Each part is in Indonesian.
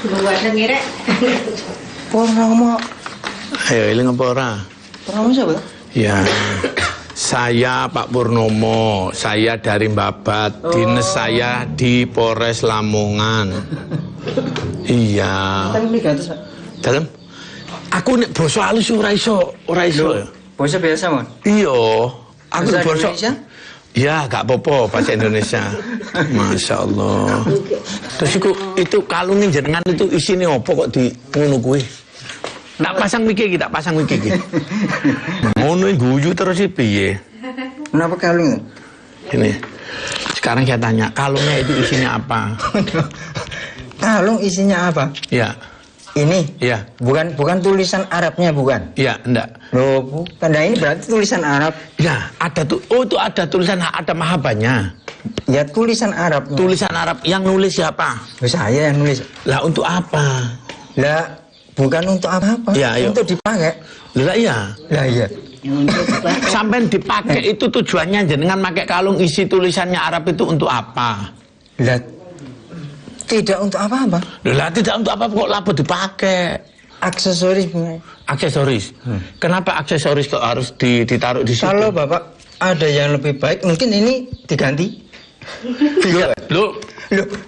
Buat ngirek. Purnomo. Ayo, eling apa ora? Purnomo siapa? Ya. Saya Pak Purnomo, saya dari Babat, dinas saya di Polres Lamongan. Iya. Tapi ini gatus, Pak. Dalam? Aku nek basa halus ora iso. Bahasa biasa, Mon? Iya. Aku Bahasa basa Indonesia? Ya, gak apa-apa bahasa Indonesia. Masya Allah. Terus itu kalungnya jenengan itu isinya apa kok di ngono kuwi? Tak pasang wiki, tak pasang wiki. Ngono guyu terus piye? Kenapa kalung itu? Ini. Sekarang saya tanya, kalungnya itu isinya apa? Kalung isinya apa? Ya. Ini? Ya. Bukan tulisan Arabnya, bukan? Ya, enggak. Loh, bukan. Nah, ini berarti tulisan Arab. Ya, ada tuh. Oh, itu ada tulisan, ada mahabanya. Ya, tulisan Arab. Tulisan Arab yang nulis siapa? Saya yang nulis. Lah untuk apa? Lah, bukan untuk apa-apa. Ya, ayo. Untuk dipakai. Lah iya. Lah iya. Sampai dipakai itu tujuannya jenengan pakai kalung isi tulisannya Arab itu untuk apa? Lah, tidak untuk apa-apa. Lah tidak untuk apa kok lapo dipakai? Aksesoris. Aksesoris. Kenapa aksesoris kok harus ditaruh di situ? Kalau Bapak ada yang lebih baik, mungkin ini diganti. Loh,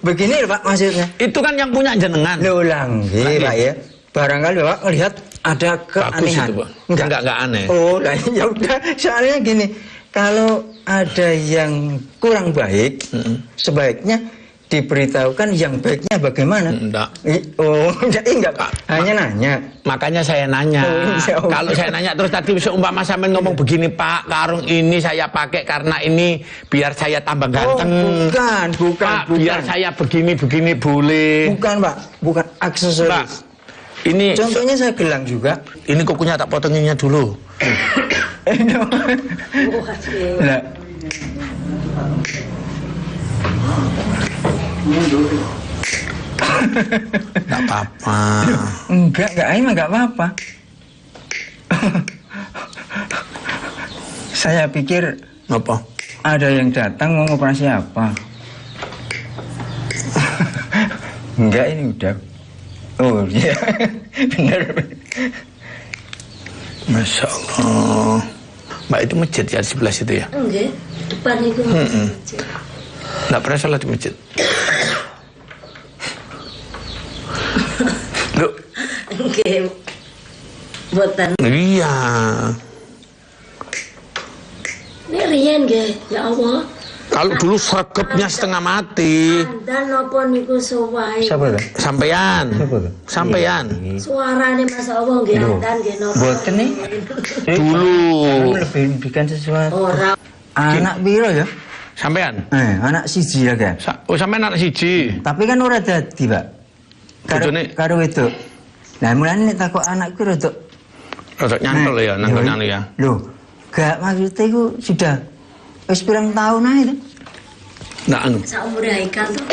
begini Pak maksudnya. itu kan yang punya jenengan. Loh, langgi Pak ya. Barangkali Bapak melihat ada keanehan. Bagus itu, Pak. Enggak aneh. Oh, lah ya udah. Soalnya gini, kalau ada yang kurang baik, sebaiknya diberitahukan yang baiknya bagaimana. Enggak. Oh, enggak Pak. Hanya nanya. Makanya saya nanya. Kalau saya nanya terus tadi seumpama sampean ngomong begini, Pak, kalung ini saya pakai karena ini biar saya tambah ganteng. Oh, bukan. Pak, biar saya begini boleh. Bukan, Pak. Bukan aksesoris. Pak, ini contohnya saya gelang juga. Ini kukunya tak potonginnya dulu. Nah. Enggak apa-apa. Enggak, emang enggak apa-apa. Saya pikir Apa? ada yang datang mau operasi apa? Enggak, ini udah. Oh iya, benar. Masya Allah. Mbak itu masjid ya di sebelah situ ya? Enggak, depan itu masjid. Enggak pernah sholat di masjid? Loh, Enggak, buatan. iya. Ini rian nggih, ya Allah. Kalau dulu sregepnya setengah mati. Dan nopo niku suwahe. Siapa tuh? Sampean. Siapa tuh? Sampean. Suarane Mas Allah nggih dan nggih nopo. Boten nih. Dulu. Lebih bikin sesuatu. Ora Anak piro ya? Sampean. Anak siji ya kan. Oh, sampean anak siji. Tapi kan ora dadi, Pak. Karo itu. Nah, mulane nek takok anakku rada Nyantol ya, nangkep ya. Loh, gak maksudnya itu sudah wis pirang tahun aja itu. Nggak anu. saumur Haikal tuh.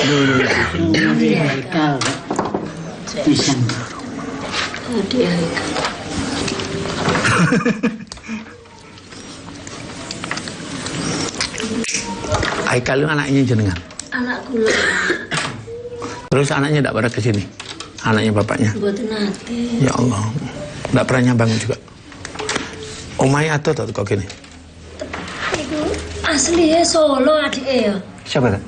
Haikal bisa Dia Haikal. Haikal itu anaknya jenengan. Anak kula Terus anaknya tidak pada ke sini. Anaknya bapaknya. mboten nate. Ya Allah. Tidak pernah nyambang juga. Omai atau tak kok gini. Iku asli Solo adike ya. Siapa tuh?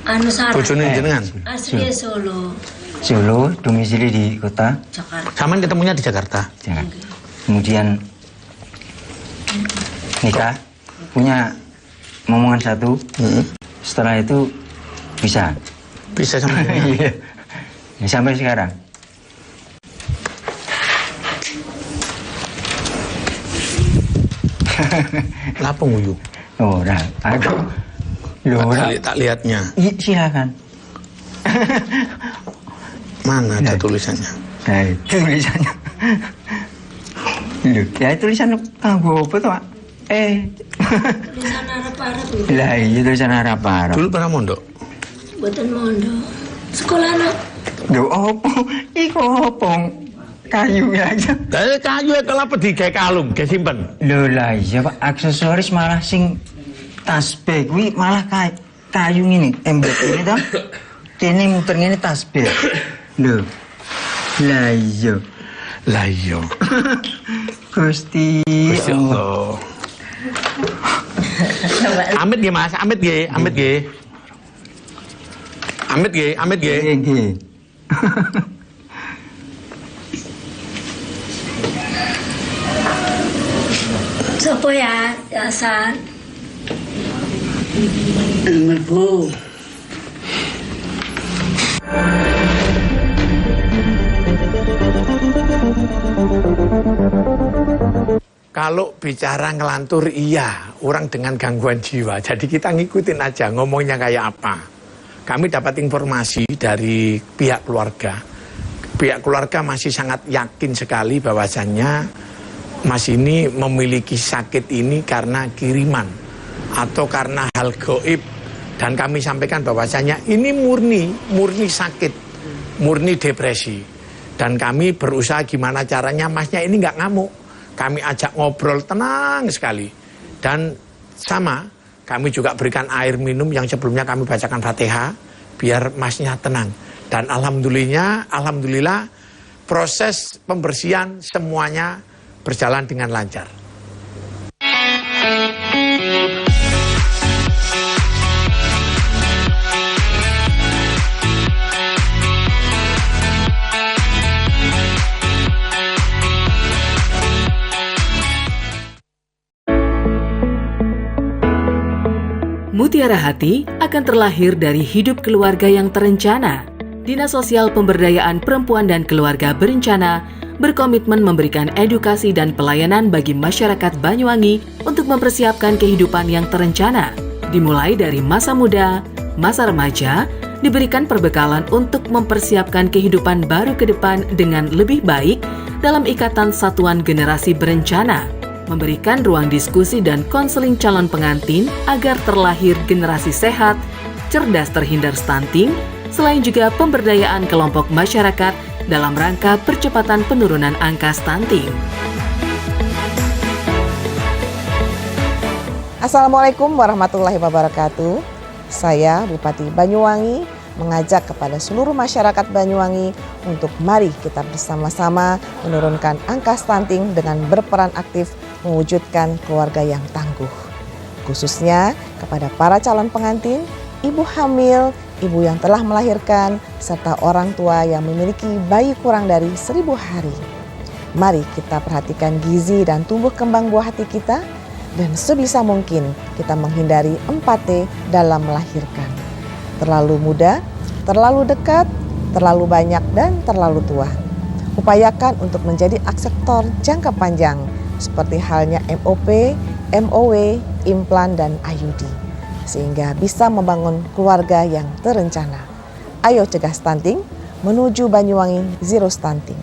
Anu Sarah. Bojone jenengan. Asli Solo, Solo, domisili di kota Jakarta. Saman ketemunya di Jakarta. Jakarta. Kemudian nikah, punya momongan satu. Setelah itu bisa. Bisa sama Iya. Sampai sekarang. Lapo nguyu. Oh, nah, ada. Loh, Tak lihatnya. silakan. Mana ada tulisannya? Nah, tulisannya. Loh, ya tulisan kanggo apa tuh, Pak? Tulisan Arab-Arab gitu. Lah, iya tulisan Arab-Arab. Dulu pernah mondok. Mboten mondok. Sekolah anak. Loh, opo? Iku opo? Kayu aja. Dari kayu itu apa digawe kalung, kayak simpen. Loh lah iya Pak, aksesoris malah sing tasbih kuwi malah kayu ngene, emblem ini toh. kene muter ngene tasbih. Lho. Lah iya. Lah iya. Gusti Gusti Allah. Amit nggih Mas, amit nggih, amit nggih. Amit nggih, amit nggih. Nggih. Sopo ya, Hasan? Mergo Kalau bicara ngelantur iya, orang dengan gangguan jiwa. Jadi kita ngikutin aja ngomongnya kayak apa. Kami dapat informasi dari pihak keluarga. Pihak keluarga masih sangat yakin sekali bahwasannya Mas ini memiliki sakit ini karena kiriman atau karena hal gaib. Dan kami sampaikan bahwasannya ini murni sakit, murni depresi. Dan kami berusaha gimana caranya Masnya ini nggak ngamuk. Kami ajak ngobrol tenang sekali. Dan sama, kami juga berikan air minum yang sebelumnya kami bacakan Fatihah, biar Masnya tenang. Dan alhamdulillah, proses pembersihan semuanya berjalan dengan lancar. Mutiara Hati akan terlahir dari hidup keluarga yang terencana. Dinas Sosial Pemberdayaan Perempuan dan Keluarga Berencana berkomitmen memberikan edukasi dan pelayanan bagi masyarakat Banyuwangi untuk mempersiapkan kehidupan yang terencana. Dimulai dari masa muda, masa remaja, diberikan perbekalan untuk mempersiapkan kehidupan baru ke depan dengan lebih baik dalam ikatan satuan generasi berencana. Memberikan ruang diskusi dan konseling calon pengantin agar terlahir generasi sehat, cerdas terhindar stunting, selain juga pemberdayaan kelompok masyarakat dalam rangka percepatan penurunan angka stunting. Assalamualaikum warahmatullahi wabarakatuh. Saya Bupati Banyuwangi mengajak kepada seluruh masyarakat Banyuwangi untuk mari kita bersama-sama menurunkan angka stunting dengan berperan aktif mewujudkan keluarga yang tangguh. Khususnya kepada para calon pengantin, ibu hamil, ibu yang telah melahirkan, serta orang tua yang memiliki bayi kurang dari 1000 hari. Mari kita perhatikan gizi dan tumbuh kembang buah hati kita, dan sebisa mungkin kita menghindari 4T dalam melahirkan. Terlalu muda, terlalu dekat, terlalu banyak, dan terlalu tua. Upayakan untuk menjadi akseptor jangka panjang, seperti halnya MOP, MOW, implan, dan IUD, sehingga bisa membangun keluarga yang terencana. Ayo cegah stunting, menuju Banyuwangi Zero Stunting.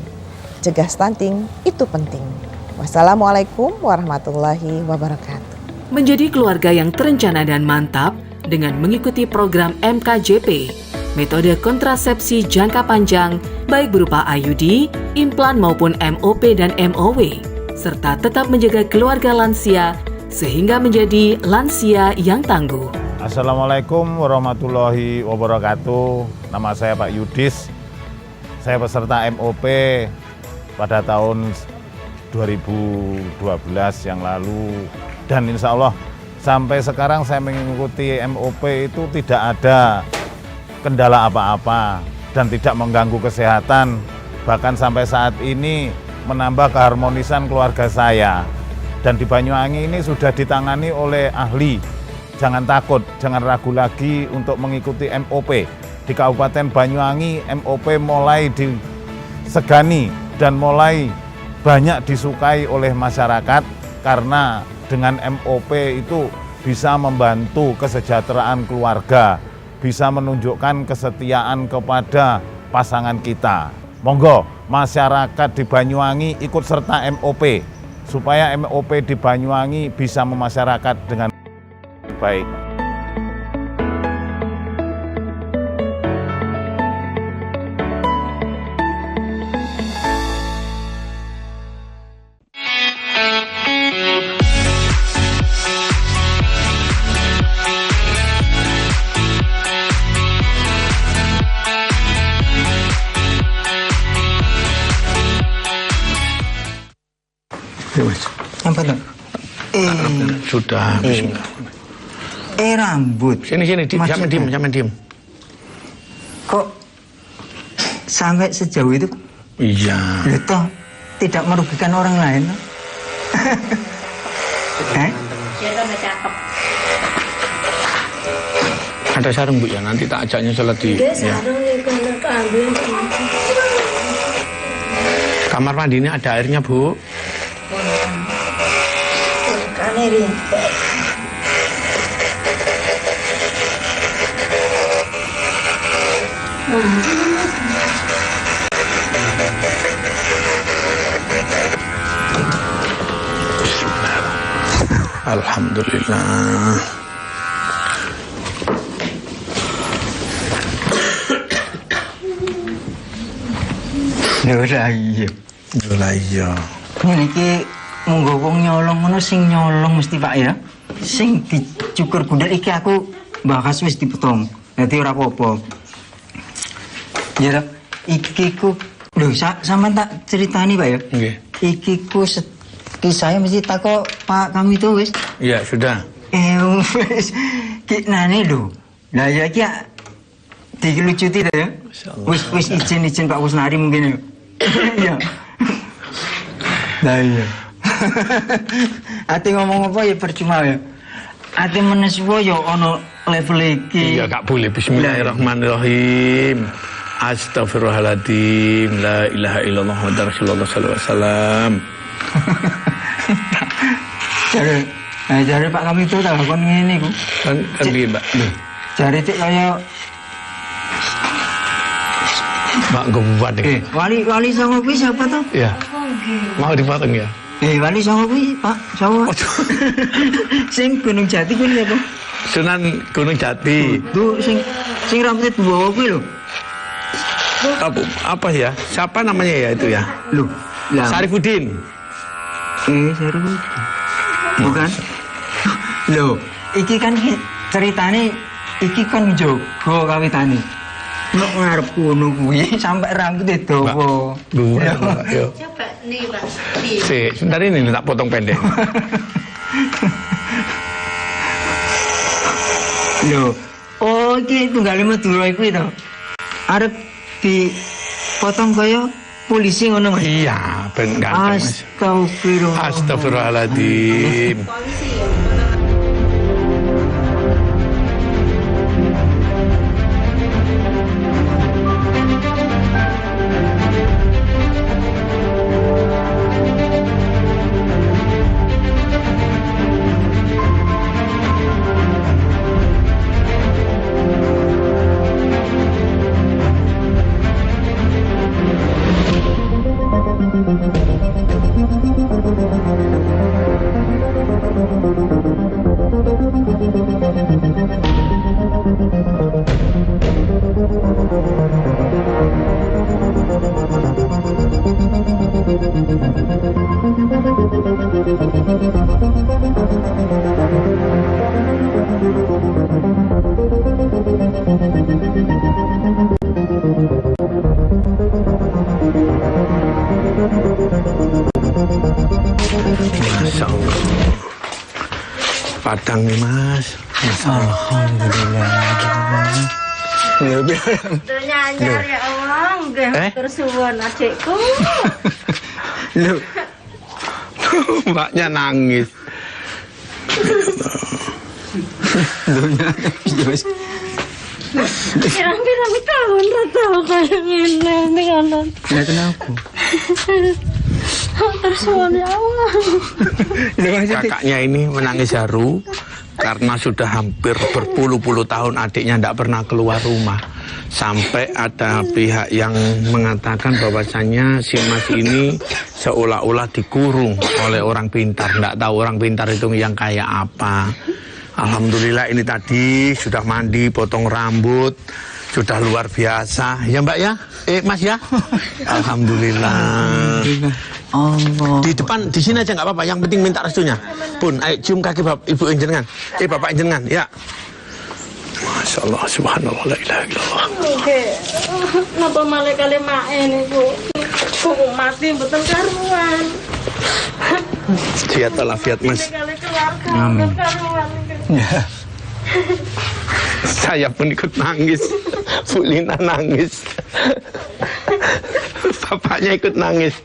Cegah stunting itu penting. Wassalamualaikum warahmatullahi wabarakatuh. Menjadi keluarga yang terencana dan mantap dengan mengikuti program MKJP, metode kontrasepsi jangka panjang, baik berupa IUD, implan maupun MOP dan MOW, serta tetap menjaga keluarga lansia sehingga menjadi lansia yang tangguh. Assalamualaikum warahmatullahi wabarakatuh. Nama saya Pak Yudis. Saya peserta MOP pada tahun 2012 yang lalu. Dan insya Allah sampai sekarang saya mengikuti MOP itu tidak ada kendala apa-apa dan tidak mengganggu kesehatan. Bahkan sampai saat ini menambah keharmonisan keluarga saya. Dan di Banyuwangi ini sudah ditangani oleh ahli. Jangan takut, jangan ragu lagi untuk mengikuti MOP. Di Kabupaten Banyuwangi, MOP mulai disegani dan mulai banyak disukai oleh masyarakat karena dengan MOP itu bisa membantu kesejahteraan keluarga, bisa menunjukkan kesetiaan kepada pasangan kita. Monggo masyarakat di Banyuwangi ikut serta MOP supaya MOP di Banyuwangi bisa memasyarakat dengan baik. Apa tuh? Sudah. Bismillah. Rambut. Sini, Maksudnya, jangan diem. Kok sampai sejauh itu? Iya. Ya toh tidak merugikan orang lain. Ada sarung Bu ya, nanti tak ajaknya sholat di Dia ya. sarung nih kalau keambil. Kamar mandi ini ada airnya Bu. Kaneri. Alhamdulillah. Lah iya. Ngene iki monggo wong nyolong ngono sing nyolong mesti Pak ya. Sing dicukur gundal iki aku bakas wis dipotong. Dadi ora apa-apa. Ya iki ku lho sampean tak ceritani Pak ya. Nggih. Iki ku kisahnya mesti takok Pak kami itu wis. Iya, sudah. Wis. Ki nane lho. Lah ya iki dilucuti ta ya. Wis izin Pak Kusnari mungkin ya. Iya. Lah iya. Ati ngomong apa ya percuma ya. Ati menesuwo ya ana level iki. Iya, gak boleh. Bismillahirrahmanirrahim. Astagfirullahaladzim. La ilaha illallah Muhammadur Rasulullah sallallahu alaihi wasallam. Jare Pak kami itu tak kon ngene ku. Kan piye, Mbak? Jare cek kaya Mbak gembad iki. wali songo kuwi siapa to? Iya. Mau dipotong ya? Wali songo kuwi Pak, sapa? Sing Gunung Jati kuwi apa? Sunan Gunung Jati. Tuh sing rambutnya dua kuwi lho. Apa ya? Siapa namanya ya itu ya? Loh, lah. Sarifudin. Sarifudin. Bukan? Loh, iki kan ceritane iki kan njogo kawitane. Nek ngarep ngono kuwi sampai rambutnya dawa. Yo. Coba nih Pak. Sebentar ini tak potong pendek. Loh, oh iki tunggale Madura kuwi to. Arep dipotong kaya polisi ngono Mas. Iya, ben ganteng Mas. Astagfirullahaladzim. Masya Allah. Padang nih Mas. Alhamdulillah. Nyanyar ya Allah, nggih bersuwun adikku. Loh, Mbaknya nangis. Pirang-pirang tahun tahu kayak ngene ngono. lah kenapa? Bersuwun ya Allah. Kakaknya ini menangis haru karena sudah hampir berpuluh-puluh tahun adiknya tidak pernah keluar rumah. Sampai ada pihak yang mengatakan bahwasannya si Mas ini seolah-olah dikurung oleh orang pintar. Tidak tahu orang pintar itu yang kayak apa. Alhamdulillah ini tadi sudah mandi, potong rambut, sudah luar biasa. Ya Mbak ya? Mas ya? Alhamdulillah. Allah. Di depan, di sini aja nggak apa-apa. Yang penting minta restunya. Pun, ayo cium kaki ibu jenengan. Bapak jenengan, ya. Masya Allah, subhanallah, la ilaha illallah. Oke, napa malah kali mae niku. Kok mati mboten karuan. Sehat walafiat, Mas. Amin. Saya pun ikut nangis. Bu Lina nangis. Bapaknya ikut nangis.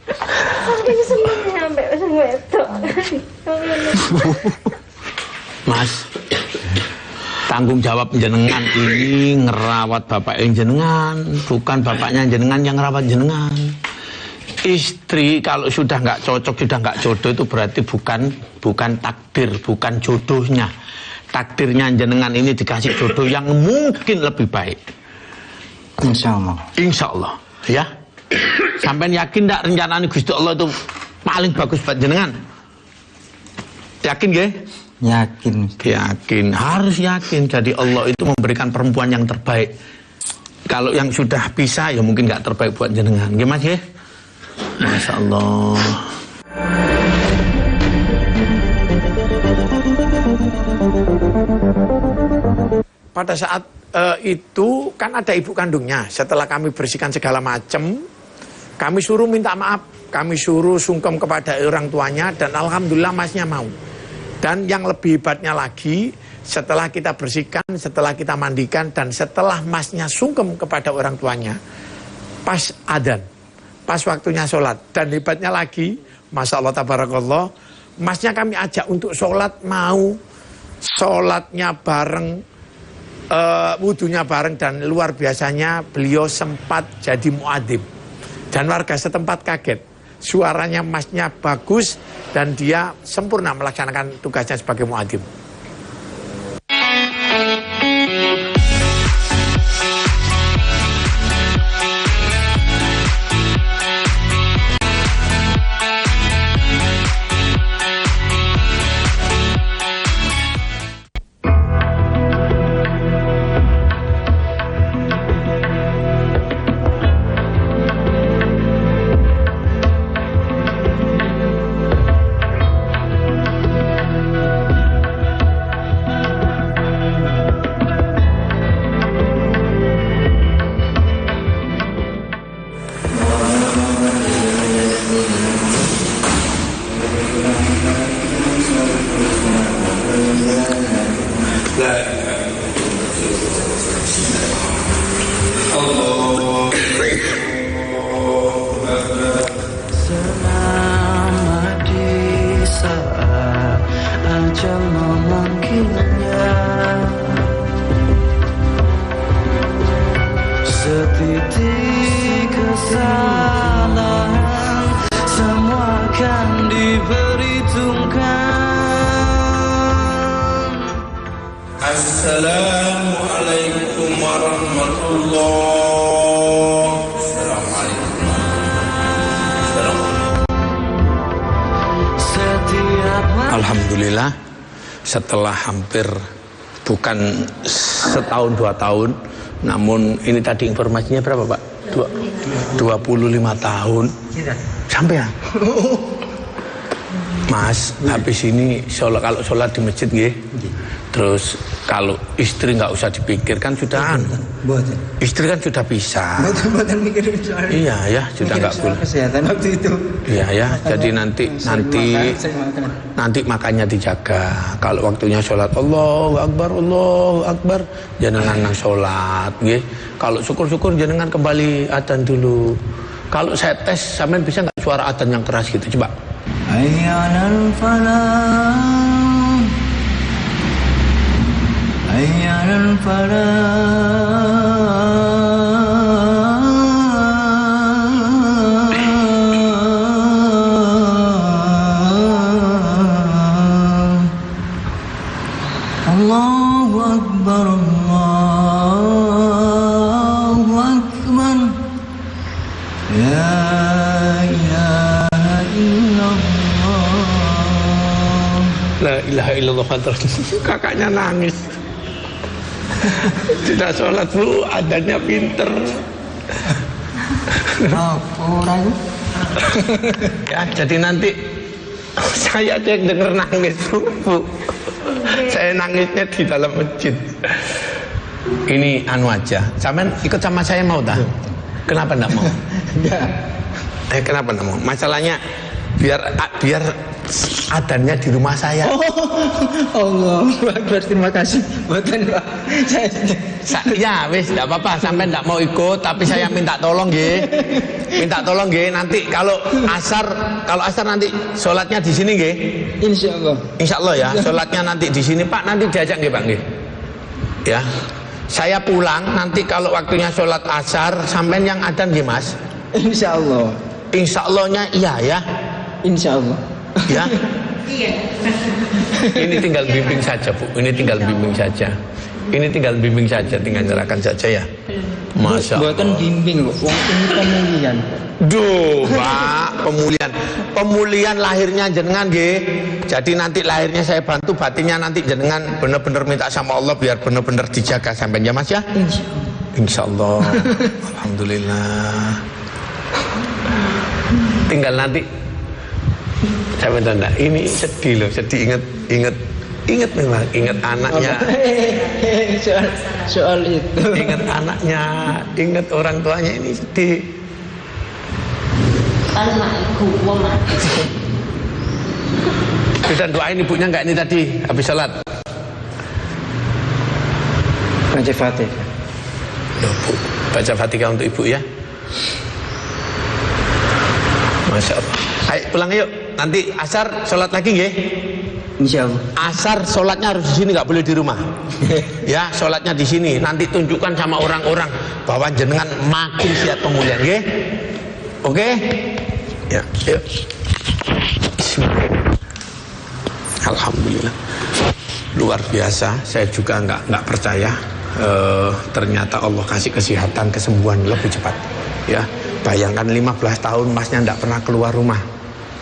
Mas, tanggung jawab jenengan ini ngerawat bapak jenengan, bukan bapaknya jenengan yang ngerawat jenengan. Istri kalau sudah nggak cocok, sudah nggak jodoh, itu berarti bukan takdir, bukan jodohnya. Takdirnya jenengan ini dikasih jodoh yang mungkin lebih baik. Insya Allah. Insya Allah, ya. Sampai yakin nggak rencana Gusti Allah itu paling bagus buat jenengan? Yakin gak? Yakin. Yakin, harus yakin. Jadi Allah itu memberikan perempuan yang terbaik. Kalau yang sudah bisa, ya mungkin nggak terbaik buat jenengan. Gimana ya? Masya Allah. Pada saat itu kan ada ibu kandungnya. Setelah kami bersihkan segala macam, kami suruh minta maaf, kami suruh sungkem kepada orang tuanya, dan alhamdulillah masnya mau. Dan yang lebih hebatnya lagi, setelah kita bersihkan, setelah kita mandikan, dan setelah masnya sungkem kepada orang tuanya, pas adzan, pas waktunya sholat. Dan hebatnya lagi, Masya Allah tabarakallah, masnya kami ajak untuk sholat, mau sholatnya bareng, wudunya bareng, dan luar biasanya beliau sempat jadi muadzin. Dan warga setempat kaget, suaranya masnya bagus dan dia sempurna melaksanakan tugasnya sebagai muadzin. Assalamualaikum warahmatullahi wabarakatuh. Alhamdulillah, setelah hampir bukan setahun 2 tahun, namun ini tadi informasinya berapa Pak? 25 tahun. Sampai ya? Mas, habis ini kalau sholat di masjid nggih. Terus kalau istri nggak usah dipikirkan sudah istri kan sudah bisa. Iya ya, sudah nggak boleh. Kesehatan waktu itu. Iya ya, jadi nanti makannya dijaga. Kalau waktunya sholat, Allahu Akbar, jangan sholat, nggih. Kalau syukur-syukur jangan kembali adzan dulu. Kalau saya tes, sampean bisa nggak suara adzan yang keras gitu, coba. Hayyanal falah. Hayyanal falah. Allahu Akbar, Allahu Akbar. Ya ilaha illallah. La ilaha illallah. Kakaknya nangis. Tidak sholat Bu, adanya pinter. Ya, jadi nanti saya aja yang denger nangis Bu. Saya nangisnya di dalam masjid. Ini anu aja. Sampean ikut sama saya mau tak? Kenapa enggak mau? Kenapa enggak mau? Masalahnya biar adannya di rumah saya. Allah Akbar, terima kasih. Buatan Pak. Ya wis enggak apa-apa, sampai enggak mau ikut, tapi saya minta tolong nggih. Minta tolong nggih, nanti kalau asar nanti sholatnya di sini nggih. Insyaallah. Insyaallah ya, sholatnya nanti di sini Pak, nanti diajak nggih Pak nggih. Ya. Saya pulang nanti kalau waktunya sholat asar sampean yang adzan nggih Mas. Insyaallah. Insyallahnya iya ya. Insyaallah. Ya. Iya. Ini tinggal bimbing saja Bu. Ini tinggal bimbing saja. Ini tinggal bimbing saja, tinggal nyerahkan saja ya. Masya Allah. Buatan bimbing kok, wong ini pemulihan. Duh, Pak, pemulihan lahirnya jenengan nggih. Jadi nanti lahirnya saya bantu, batinnya nanti jenengan bener-bener minta sama Allah biar bener-bener dijaga sampai ya Mas ya. Insyaallah. Alhamdulillah. Tinggal nanti saya minta enggak, ini sedih loh, sedih ingat memang, ingat anaknya. Soal itu. Ingat anaknya, ingat orang tuanya, ini sedih. Sudah doain ibunya enggak ini tadi habis sholat? Baca Fatihah. Loh, Bu, baca Fatihah untuk ibu ya. Masya Allah. Ayo pulang yuk. Nanti asar sholat lagi nggih. Insyaallah. Asar sholatnya harus di sini, nggak boleh di rumah. Ya, sholatnya di sini. Nanti tunjukkan sama orang-orang bahwa jenengan makin siap pemulihan, nggih. Oke? Ya, yuk. Alhamdulillah. Luar biasa. Saya juga nggak percaya. Ternyata Allah kasih kesehatan, kesembuhan lebih cepat. Ya, bayangkan 15 tahun masnya nggak pernah keluar rumah.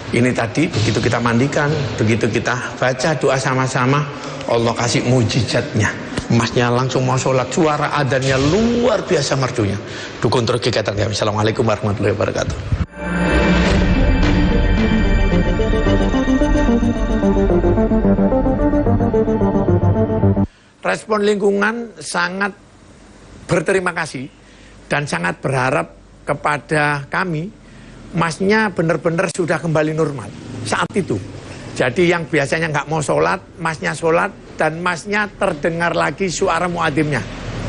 Ini tadi begitu kita mandikan, begitu kita baca doa sama-sama, Allah kasih mujizatnya. Masnya langsung mau sholat, suara adanya luar biasa merdunya. Dukun terus kegiatan kami. Assalamualaikum warahmatullahi wabarakatuh. Respon lingkungan sangat berterima kasih dan sangat berharap kepada kami. Masnya benar-benar sudah kembali normal saat itu. Jadi yang biasanya nggak mau sholat, masnya sholat, dan masnya terdengar lagi suara muadzimnya.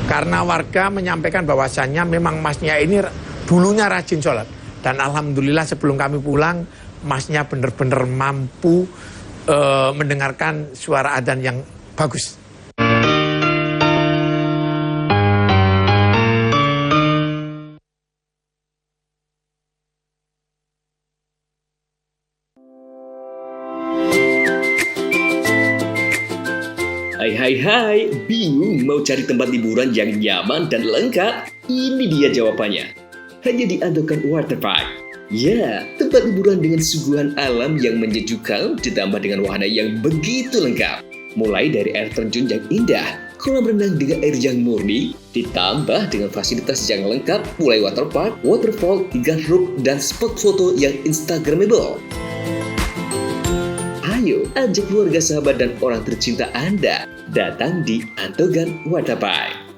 Karena warga menyampaikan bahwasannya memang masnya ini dulunya rajin sholat. Dan alhamdulillah sebelum kami pulang, masnya benar-benar mampu mendengarkan suara adzan yang bagus. Hai, bingung mau cari tempat liburan yang nyaman dan lengkap? Ini dia jawabannya. Hanya di Andokan Waterpark. Ya, tempat liburan dengan suguhan alam yang menyejukkan ditambah dengan wahana yang begitu lengkap. Mulai dari air terjun yang indah, kolam renang dengan air yang murni, ditambah dengan fasilitas yang lengkap mulai waterpark, waterfall, hingga roof dan spot foto yang instagramable. Ayo, ajak keluarga, sahabat, dan orang tercinta Anda datang di Andokan Waterpark.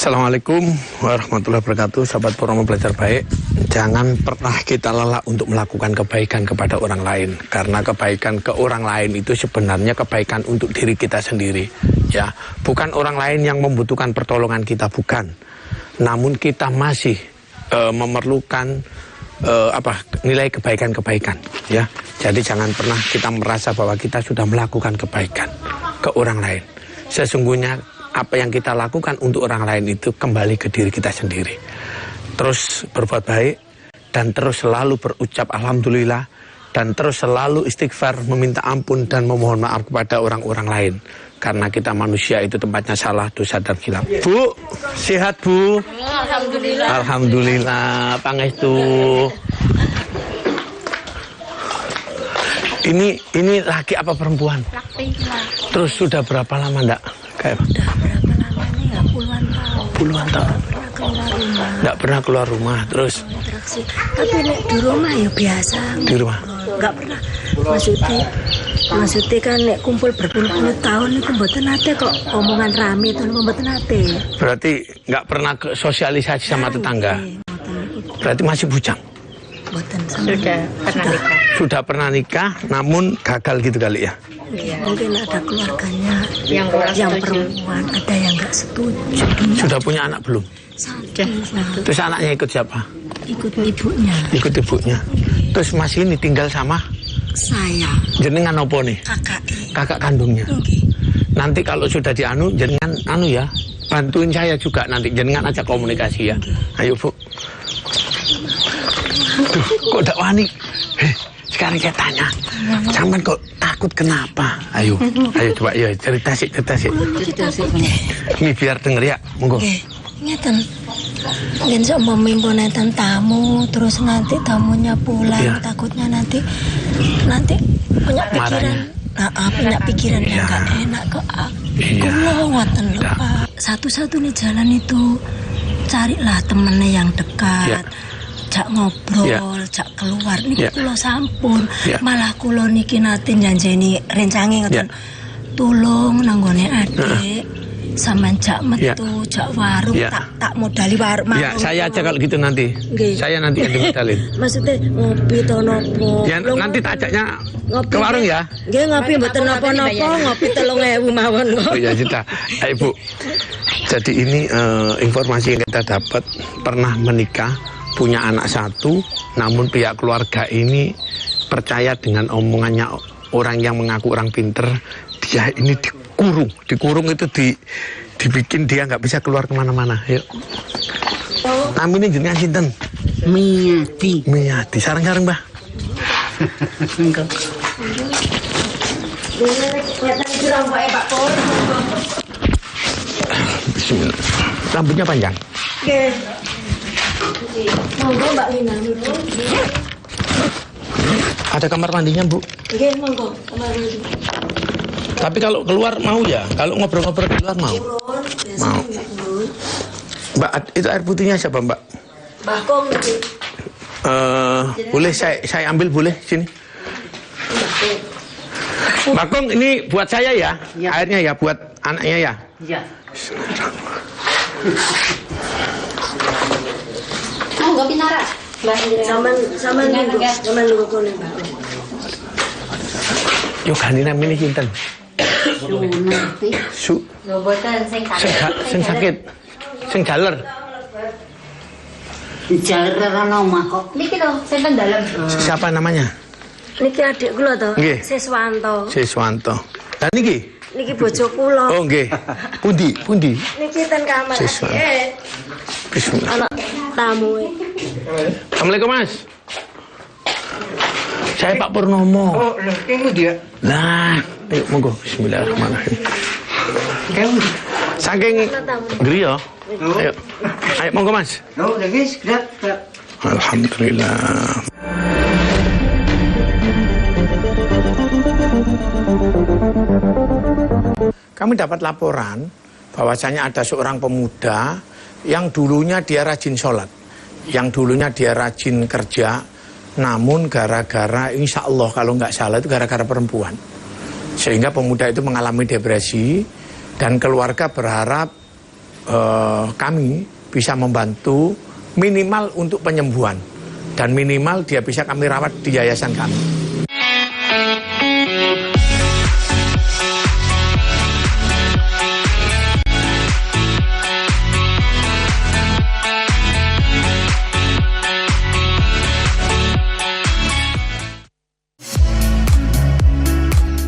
Assalamualaikum warahmatullahi wabarakatuh. Sahabat Purnomo Belajar Baik, jangan pernah kita lelah untuk melakukan kebaikan kepada orang lain, karena kebaikan ke orang lain itu sebenarnya kebaikan untuk diri kita sendiri, ya. Bukan orang lain yang membutuhkan pertolongan kita, bukan. Namun kita masih memerlukan nilai kebaikan-kebaikan, ya. Jadi jangan pernah kita merasa bahwa kita sudah melakukan kebaikan ke orang lain. Sesungguhnya apa yang kita lakukan untuk orang lain itu kembali ke diri kita sendiri. Terus berbuat baik, dan terus selalu berucap alhamdulillah, dan terus selalu istighfar, meminta ampun dan memohon maaf kepada orang-orang lain. Karena kita manusia itu tempatnya salah, dosa dan khilaf. Bu, sehat Bu? Alhamdulillah. Alhamdulillah, pangestu. Ini laki apa perempuan? Laki. Terus sudah berapa lama ndak? Kayak Udah berapa lama? puluhan tahun. Nggak pernah keluar rumah. Terus? Interaksi. Tapi nek di rumah ya biasa. Di rumah? Nggak pernah. Maksudnya kan nek kumpul berpuluh-puluh tahun itu mboten nate kok omongan rame itu mboten nate. Berarti nggak pernah ke sosialisasi sama tetangga. Berarti masih bujang. Sudah pernah nikah, namun gagal gitu kali ya. Mungkin ada keluarganya yang perempuan, ada yang nggak setuju. Sudah punya anak belum? Terus anaknya ikut siapa? Ikut ibunya. Ikut ibunya. Terus masih ini tinggal sama? Saya. Jenengan opo nih? Kakak kandungnya. Nanti kalau sudah dianu, jenengan anu ya, bantuin saya juga nanti. Jenengan aja komunikasi ya. Ayo Bu. Duh, kok gak wani? Sekarang saya tanya, sampean kok takut kenapa? Ayo coba ya cerita sih. Ini biar denger ya, monggo. Ngeten. Mungkin sama mimpinan tamu, terus nanti tamunya pulang, takutnya nanti punya pikiran. Punya pikiran yang gak enak kok. Ngoten lho, Pak. Satu-satunya jalan itu carilah temennya yang dekat. Jak ngobrol, jak keluar niki kula sampun. Malah kula niki nate njanjeni rencange ngoten. Tulung nanggone adik. Sampeyan jak metu, jak warung, tak modali warung. Ya, saya aja kalau gitu nanti. Saya nanti yang dimodalin. Maksudnya ngopi to nopo? Ya, nanti tak ajaknya ke warung ya. Nggih, ngopi mboten napa-napa, ngopi 3.000 mawon kok. Oh ya, sudah. Ayo Bu. Jadi ini informasi yang kita dapat, pernah menikah, punya anak satu, namun pihak keluarga ini percaya dengan omongannya orang yang mengaku orang pinter. Dia ini dikurung itu dibikin dia nggak bisa keluar kemana-mana. Yuk. Nama ini jenengan sinten? Miyati. Sareng-sareng, Mbah. Bismillah. Rambutnya panjang. Monggo Mbak Lina. Ada kamar mandinya, Bu? Nggih, monggo. Kamar mandi. Tapi kalau keluar mau ya? Kalau ngobrol-ngobrol di luar mau? Mau. Mbak, itu air putihnya siapa, Mbak? Mbak Kong. Boleh saya ambil, boleh sini. Mbak Kong, ini buat saya ya? Airnya ya, buat anaknya ya? Iya. Monggo pinara. Sampeyan nunggu kene, Mbak. Yo gani namine sinten? Su. Mboten Sing sakit. Sing jaler. Jaler ana omah kok. Niki to, sing teng dalem. Siapa namanya? Niki adik kula to, Nggih. Siswanto. Dan niki? Niki bojo kula. Oh nggih. Pundi? Niki ten kamar. Bismillah. Anak tamu. Assalamualaikum, Mas. Saya Pak Purnomo. Oh, kamu dia. Nah, ayo monggo. Bismillahirrahmanirrahim. Saking griya. Ayo monggo, Mas. Oh, lagi segera. Alhamdulillah. Kami dapat laporan bahwasanya ada seorang pemuda yang dulunya dia rajin sholat, yang dulunya dia rajin kerja, namun gara-gara insya Allah kalau nggak salah itu gara-gara perempuan. Sehingga pemuda itu mengalami depresi dan keluarga berharap kami bisa membantu minimal untuk penyembuhan dan minimal dia bisa kami rawat di yayasan kami.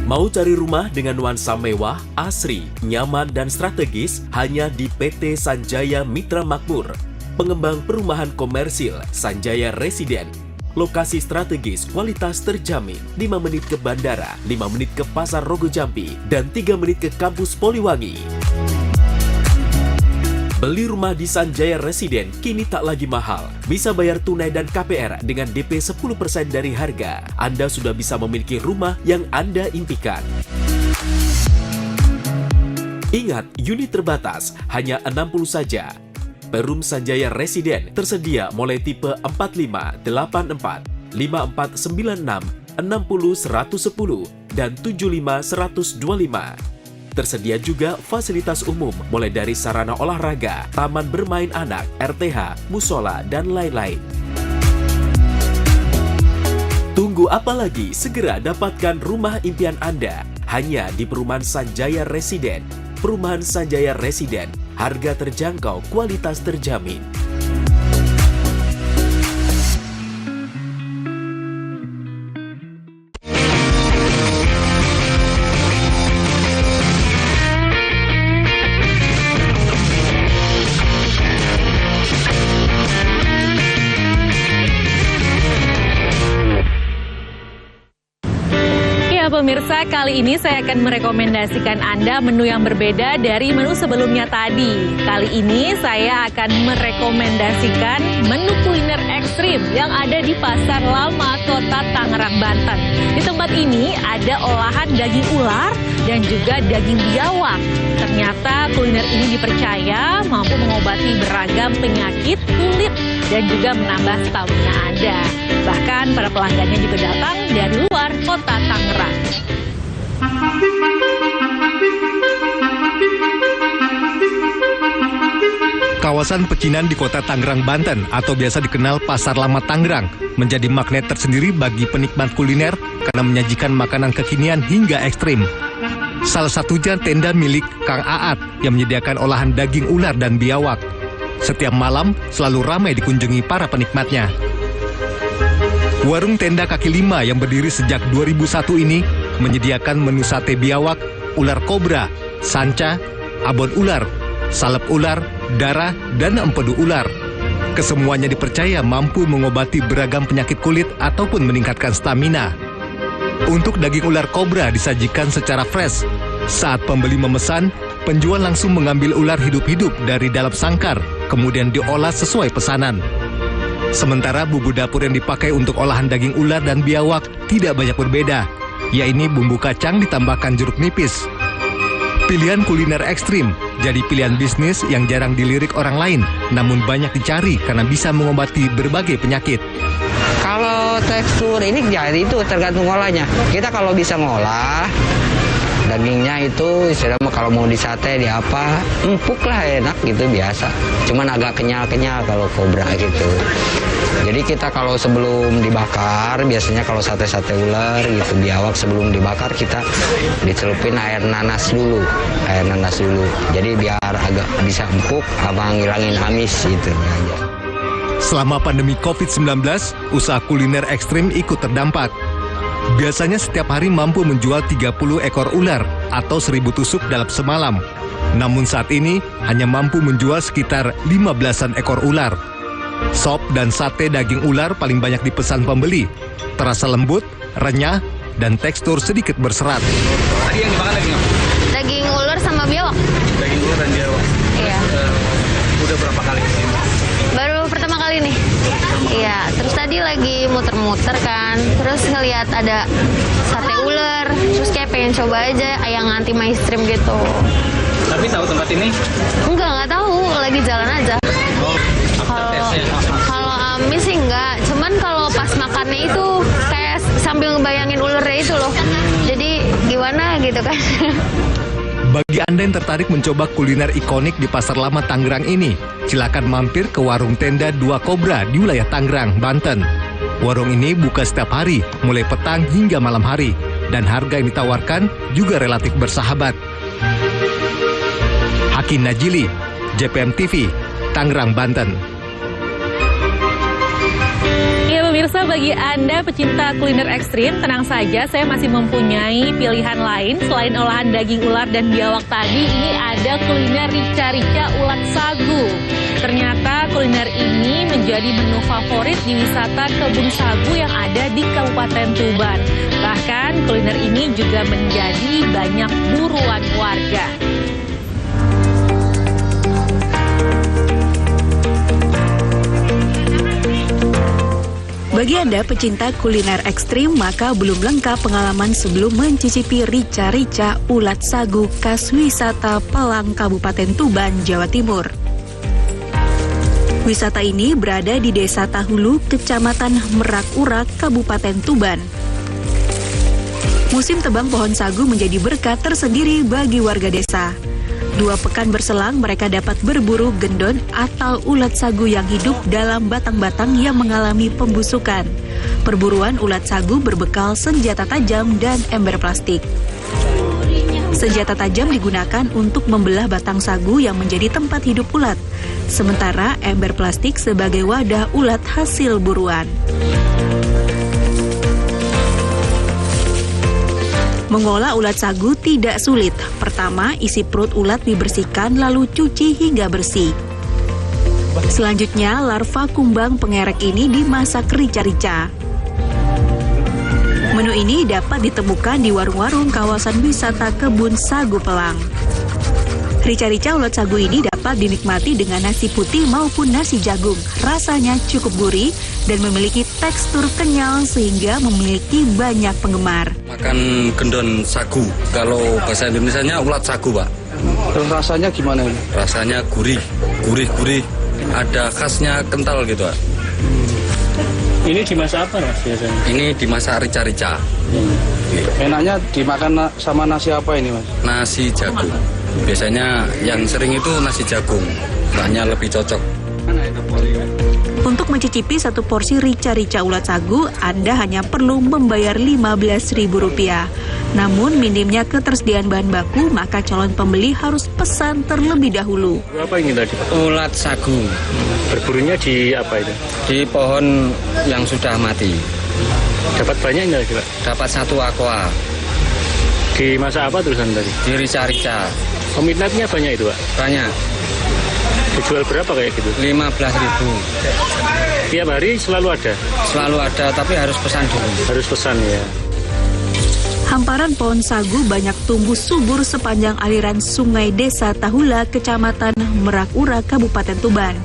Mau cari rumah dengan nuansa mewah, asri, nyaman, dan strategis hanya di PT Sanjaya Mitra Makmur. Pengembang perumahan komersil Sanjaya Residen. Lokasi strategis, kualitas terjamin. 5 menit ke bandara, 5 menit ke Pasar Rogo Jampi, dan 3 menit ke kampus Poliwangi. Beli rumah di Sanjaya Residen kini tak lagi mahal. Bisa bayar tunai dan KPR dengan DP 10% dari harga. Anda sudah bisa memiliki rumah yang Anda impikan. Ingat, unit terbatas, hanya 60 saja. Perum Sanjaya Residen tersedia mulai tipe 45, 84, 5496, 60 110, dan 75 125. Tersedia juga fasilitas umum mulai dari sarana olahraga, taman bermain anak, RTH, musola, dan lain-lain. Tunggu apa lagi? Segera dapatkan rumah impian Anda hanya di Perumahan Sanjaya Residen. Perumahan Sanjaya Residen, harga terjangkau, kualitas terjamin. Pemirsa, kali ini saya akan merekomendasikan Anda menu yang berbeda dari menu sebelumnya tadi. Kali ini saya akan merekomendasikan menu kuliner ekstrim yang ada di Pasar Lama, Kota Tangerang, Banten. Di tempat ini ada olahan daging ular dan juga daging biawak. Ternyata kuliner ini dipercaya mampu mengobati beragam penyakit kulit dan juga menambah stamina Anda. Bahkan para pelanggannya juga datang dari luar Kota Tangerang. Kawasan pecinan di Kota Tangerang, Banten atau biasa dikenal Pasar Lama Tangerang menjadi magnet tersendiri bagi penikmat kuliner karena menyajikan makanan kekinian hingga ekstrim. Salah satunya tenda milik Kang Aat yang menyediakan olahan daging ular dan biawak. Setiap malam selalu ramai dikunjungi para penikmatnya. Warung tenda kaki lima yang berdiri sejak 2001 ini menyediakan menu sate biawak, ular kobra, sanca, abon ular, salep ular, darah, dan empedu ular. Kesemuanya dipercaya mampu mengobati beragam penyakit kulit ataupun meningkatkan stamina. Untuk daging ular kobra disajikan secara fresh. Saat pembeli memesan, penjual langsung mengambil ular hidup-hidup dari dalam sangkar, kemudian diolah sesuai pesanan. Sementara bumbu dapur yang dipakai untuk olahan daging ular dan biawak tidak banyak berbeda, yaitu bumbu kacang ditambahkan jeruk nipis. Pilihan kuliner ekstrim jadi pilihan bisnis yang jarang dilirik orang lain, namun banyak dicari karena bisa mengobati berbagai penyakit. Kalau tekstur ini jadi itu tergantung olahnya. Kita kalau bisa ngolah dagingnya itu istilahnya kalau mau disate di apa empuk lah, enak gitu biasa. Cuman agak kenyal-kenyal kalau kobra gitu. Jadi kita kalau sebelum dibakar, biasanya kalau sate-sate ular gitu biawak sebelum dibakar kita dicelupin air nanas dulu. Jadi biar agak bisa empuk, abang ngilangin amis gitu aja. Selama pandemi COVID-19, usaha kuliner ekstrim ikut terdampak. Biasanya setiap hari mampu menjual 30 ekor ular atau 1000 tusuk dalam semalam. Namun saat ini hanya mampu menjual sekitar 15-an ekor ular. Sop dan sate daging ular paling banyak dipesan pembeli. Terasa lembut, renyah, dan tekstur sedikit berserat. Tadi yang dimakan daging apa? Daging ular sama biawak. Daging ular dan biawak. Iya. Udah berapa kali kesini? Baru pertama kali nih. Iya, terus tadi lagi muter-muter kan, terus ngelihat ada sate ular, terus kayak pengen coba aja yang anti mainstream gitu. Tapi tahu tempat ini? Nggak tahu, lagi jalan aja. Kalau amis sih enggak, cuman kalau pas makannya itu kayak sambil ngebayangin ularnya itu loh. Jadi gimana gitu kan. Bagi Anda yang tertarik mencoba kuliner ikonik di Pasar Lama Tangerang ini, silakan mampir ke warung tenda Dua Kobra di wilayah Tangerang, Banten. Warung ini buka setiap hari, mulai petang hingga malam hari, dan harga yang ditawarkan juga relatif bersahabat. Hakim Najili, JPM TV, Tangerang, Banten. Ya pemirsa, bagi Anda pecinta kuliner ekstrim, tenang saja, saya masih mempunyai pilihan lain. Selain olahan daging ular dan biawak tadi, ini ada kuliner rica-rica ulat sagu. Ternyata kuliner ini menjadi menu favorit di wisata kebun sagu yang ada di Kabupaten Tuban. Bahkan kuliner ini juga menjadi banyak buruan warga. Bagi Anda pecinta kuliner ekstrim, maka belum lengkap pengalaman sebelum mencicipi rica-rica ulat sagu khas wisata Palang, Kabupaten Tuban, Jawa Timur. Wisata ini berada di Desa Tahulu, Kecamatan Merak Urak, Kabupaten Tuban. Musim tebang pohon sagu menjadi berkat tersendiri bagi warga desa. 2 pekan berselang, mereka dapat berburu gendon atau ulat sagu yang hidup dalam batang-batang yang mengalami pembusukan. Perburuan ulat sagu berbekal senjata tajam dan ember plastik. Senjata tajam digunakan untuk membelah batang sagu yang menjadi tempat hidup ulat, sementara ember plastik sebagai wadah ulat hasil buruan. Mengolah ulat sagu tidak sulit. Pertama, isi perut ulat dibersihkan lalu cuci hingga bersih. Selanjutnya, larva kumbang pengerek ini dimasak rica-rica. Menu ini dapat ditemukan di warung-warung kawasan wisata Kebun Sagu Pelang. Rica-rica ulat sagu ini dapat dinikmati dengan nasi putih maupun nasi jagung. Rasanya cukup gurih dan memiliki tekstur kenyal sehingga memiliki banyak penggemar. Makan gendon sagu, kalau bahasa Indonesianya ulat sagu, Pak. Terus rasanya gimana ini? Rasanya gurih, ada khasnya kental gitu, Pak. Ini dimasak apa, Mas, biasanya? Ini dimasak rica-rica. Enaknya dimakan sama nasi apa ini, Mas? Nasi jagung. Biasanya yang sering itu nasi jagung, rasanya lebih cocok. Untuk mencicipi 1 porsi rica-rica ulat sagu, Anda hanya perlu membayar Rp15.000. Namun minimnya ketersediaan bahan baku, maka calon pembeli harus pesan terlebih dahulu. Apa ini tadi? Ulat sagu. Berburunya di apa itu? Di pohon yang sudah mati. Dapat banyak nggak, Pak? Dapat 1 aqua. Dimasak apa terusan tadi? Di rica-rica. Peminatnya banyak itu, Pak? Banyak. Dijual berapa kayak gitu? 15.000. Tiap hari selalu ada? Selalu ada, tapi harus pesan dulu. Harus pesan ya. Hamparan pohon sagu banyak tumbuh subur sepanjang aliran sungai Desa Tahula, Kecamatan Merak Urak, Kabupaten Tuban.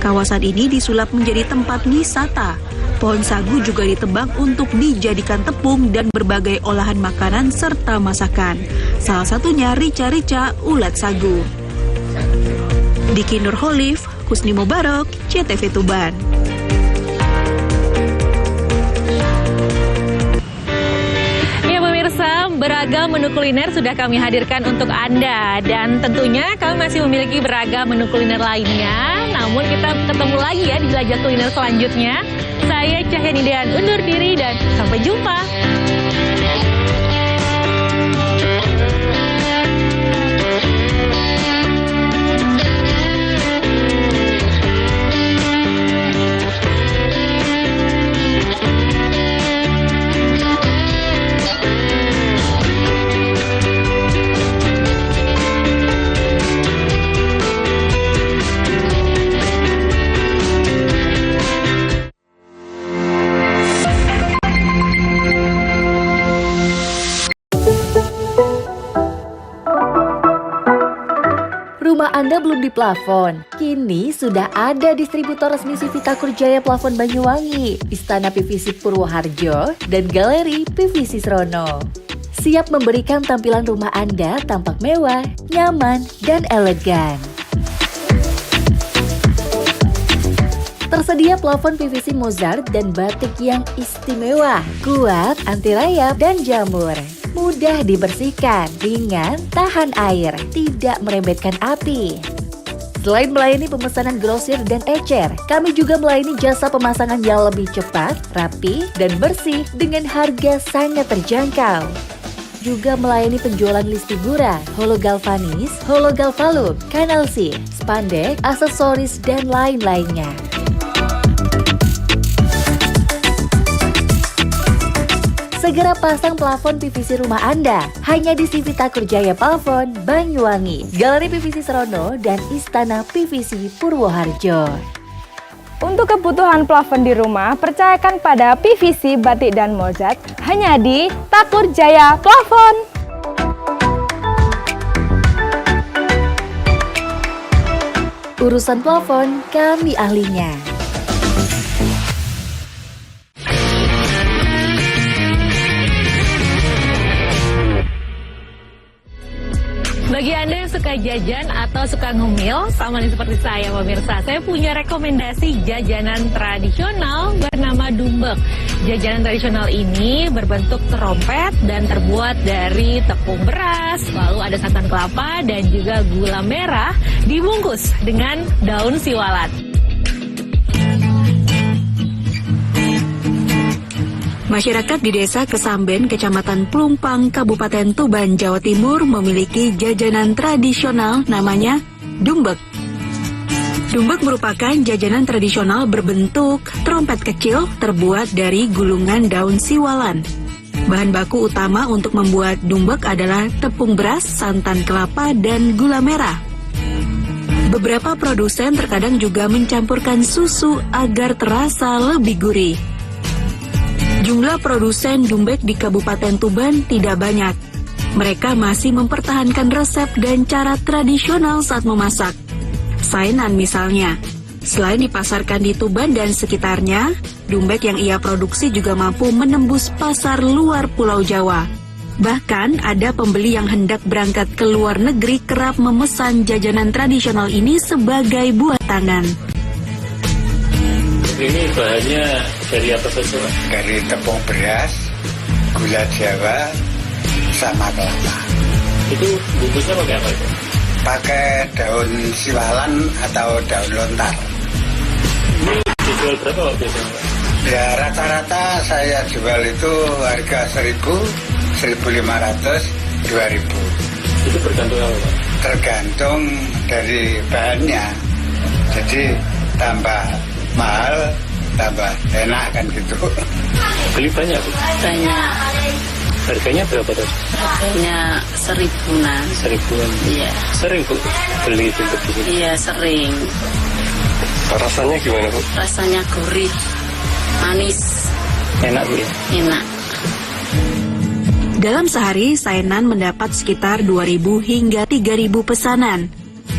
Kawasan ini disulap menjadi tempat wisata. Pohon sagu juga ditebang untuk dijadikan tepung dan berbagai olahan makanan serta masakan. Salah satunya rica-rica ulat sagu. Diki Nurholif, Kusni Mubarok, CTV Tuban. Ya pemirsa, beragam menu kuliner sudah kami hadirkan untuk Anda. Dan tentunya kami masih memiliki beragam menu kuliner lainnya. Namun kita ketemu lagi ya di jelajah kuliner selanjutnya. Saya Cahyani Dean undur diri dan sampai jumpa. Rumah Anda belum diplafon? Kini sudah ada distributor resmi Civita Kurjaya Plafon Banyuwangi, Istana PVC Purwoharjo, dan Galeri PVC Srono. Siap memberikan tampilan rumah Anda tampak mewah, nyaman, dan elegan. Tersedia plafon PVC Mozart dan batik yang istimewa, kuat, anti rayap, dan jamur. Mudah dibersihkan, ringan, tahan air, tidak merembetkan api. Selain melayani pemesanan grosir dan ecer, kami juga melayani jasa pemasangan yang lebih cepat, rapi, dan bersih dengan harga sangat terjangkau. Juga melayani penjualan list figura, hologalvanis, hologalvalum, kanalsi, spandek, aksesoris, dan lain-lainnya. Segera pasang plafon PVC rumah Anda hanya di Civita Kurjaya Plafon Banyuwangi, Galeri PVC Srono, dan Istana PVC Purwoharjo. Untuk kebutuhan plafon di rumah, percayakan pada PVC, batik, dan Mozart hanya di Takur Jaya Plafon. Urusan plafon, kami ahlinya. Bagi Anda yang suka jajan atau suka ngemil, sama nih seperti saya pemirsa, saya punya rekomendasi jajanan tradisional bernama dumbek. Jajanan tradisional ini berbentuk trompet dan terbuat dari tepung beras, lalu ada santan kelapa dan juga gula merah, dibungkus dengan daun siwalat. Masyarakat di Desa Kesamben, Kecamatan Plumpang, Kabupaten Tuban, Jawa Timur memiliki jajanan tradisional namanya dumbek. Dumbek merupakan jajanan tradisional berbentuk trompet kecil terbuat dari gulungan daun siwalan. Bahan baku utama untuk membuat dumbek adalah tepung beras, santan kelapa, dan gula merah. Beberapa produsen terkadang juga mencampurkan susu agar terasa lebih gurih. Jumlah produsen dumbek di Kabupaten Tuban tidak banyak. Mereka masih mempertahankan resep dan cara tradisional saat memasak. Sainan misalnya. Selain dipasarkan di Tuban dan sekitarnya, dumbek yang ia produksi juga mampu menembus pasar luar Pulau Jawa. Bahkan ada pembeli yang hendak berangkat ke luar negeri kerap memesan jajanan tradisional ini sebagai buah tangan. Ini bahannya dari apa saja? Dari tepung beras, gula Jawa, sama kelapa. Itu bungkusnya pakai apa itu? Pakai daun siwalan atau daun lontar. Ini dijual berapa biasanya? Ya rata-rata saya jual itu harga 1.000, 1.500, 2.000. Itu tergantung apa, Pak? Tergantung dari bahannya. Jadi tambah mahal, tambah enak kan gitu. Beli banyak, Bu? Banyak. Harganya berapa tuh? Harganya 1.000-an. 1.000-an? Iya. Sering, Bu, beli itu begini? Iya, sering. Rasanya gimana, Bu? Rasanya gurih, manis. Enak, Bu, ya? Enak. Dalam sehari, Sainan mendapat sekitar 2.000 hingga 3.000 pesanan.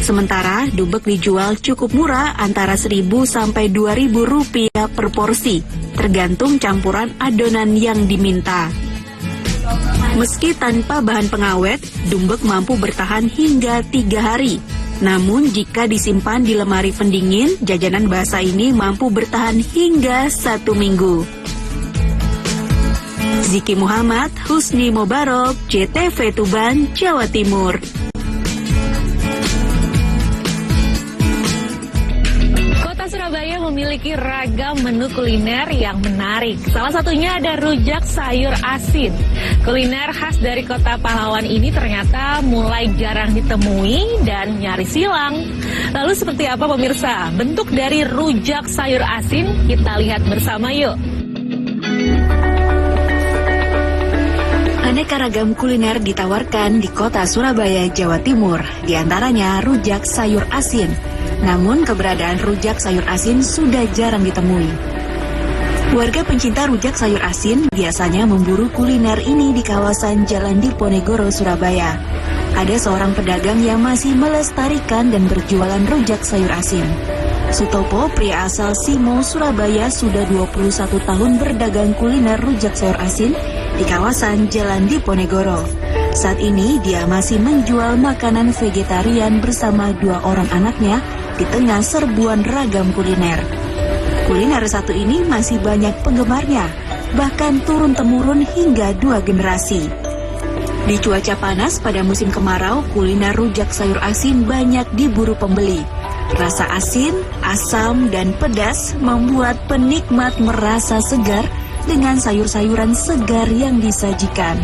Sementara dumbek dijual cukup murah antara 1.000 sampai 2.000 rupiah per porsi, tergantung campuran adonan yang diminta. Meski tanpa bahan pengawet, dumbek mampu bertahan hingga 3 hari. Namun jika disimpan di lemari pendingin, jajanan basah ini mampu bertahan hingga 1 minggu. Ziki Muhammad, Husni Mobarok, JTV Tuban, Jawa Timur. Surabaya memiliki ragam menu kuliner yang menarik. Salah satunya ada rujak sayur asin. Kuliner khas dari kota pahlawan ini ternyata mulai jarang ditemui dan nyaris hilang. Lalu seperti apa pemirsa bentuk dari rujak sayur asin? Kita lihat bersama yuk. Aneka ragam kuliner ditawarkan di kota Surabaya, Jawa Timur. Di antaranya rujak sayur asin. Namun keberadaan rujak sayur asin sudah jarang ditemui. Warga pencinta rujak sayur asin biasanya memburu kuliner ini di kawasan Jalan Diponegoro, Surabaya. Ada seorang pedagang yang masih melestarikan dan berjualan rujak sayur asin. Sutopo, pria asal Simo, Surabaya, sudah 21 tahun berdagang kuliner rujak sayur asin di kawasan Jalan Diponegoro. Saat ini dia masih menjual makanan vegetarian bersama 2 orang anaknya di tengah serbuan ragam kuliner. Kuliner satu ini masih banyak penggemarnya, bahkan turun-temurun hingga 2 generasi. Di cuaca panas pada musim kemarau, kuliner rujak sayur asin banyak diburu pembeli. Rasa asin, asam, dan pedas membuat penikmat merasa segar dengan sayur-sayuran segar yang disajikan.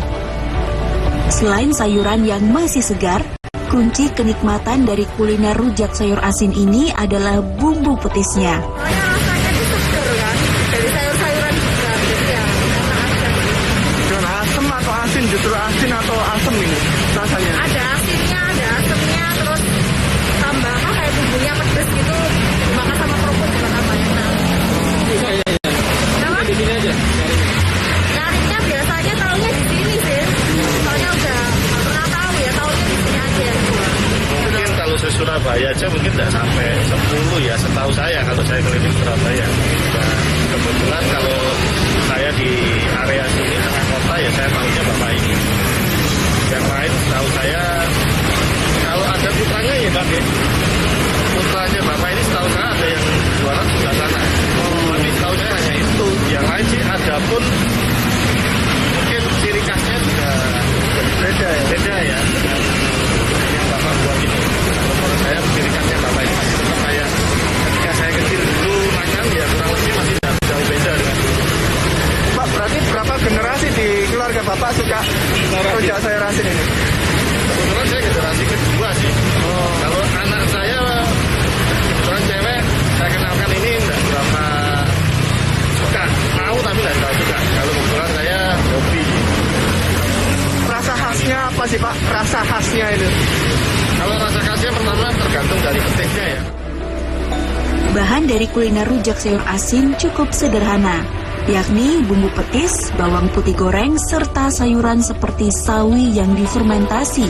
Selain sayuran yang masih segar, kunci kenikmatan dari kuliner rujak sayur asin ini adalah bumbu petisnya. Dari sayur-sayuran juga, jadi ya enak aja. Asam atau asin, justru asin atau asam ini rasanya? Ada asinnya, ada asamnya, terus tambah kayak bumbunya pedes gitu, dimakan sama kerupuk juga tambah enak. Iya. Kenapa? Di sini aja. Nyarinya biasanya tahunya di sini sih. Soalnya udah pernah tahu ya, tahunya di sini aja. Mungkin kalau se-Surabaya aja mungkin tidak sampai 10 ya, setahu saya kalau saya keliling Surabaya. Dan kebetulan kalau saya di area sini tengah kota ya saya tahunya Bapak ini. Yang lain tahu saya sih Pak rasa khasnya itu? Kalau rasa khasnya pertama tergantung dari petisnya ya. Bahan dari kuliner rujak sayur asin cukup sederhana, yakni bumbu petis, bawang putih goreng, serta sayuran seperti sawi yang difermentasi,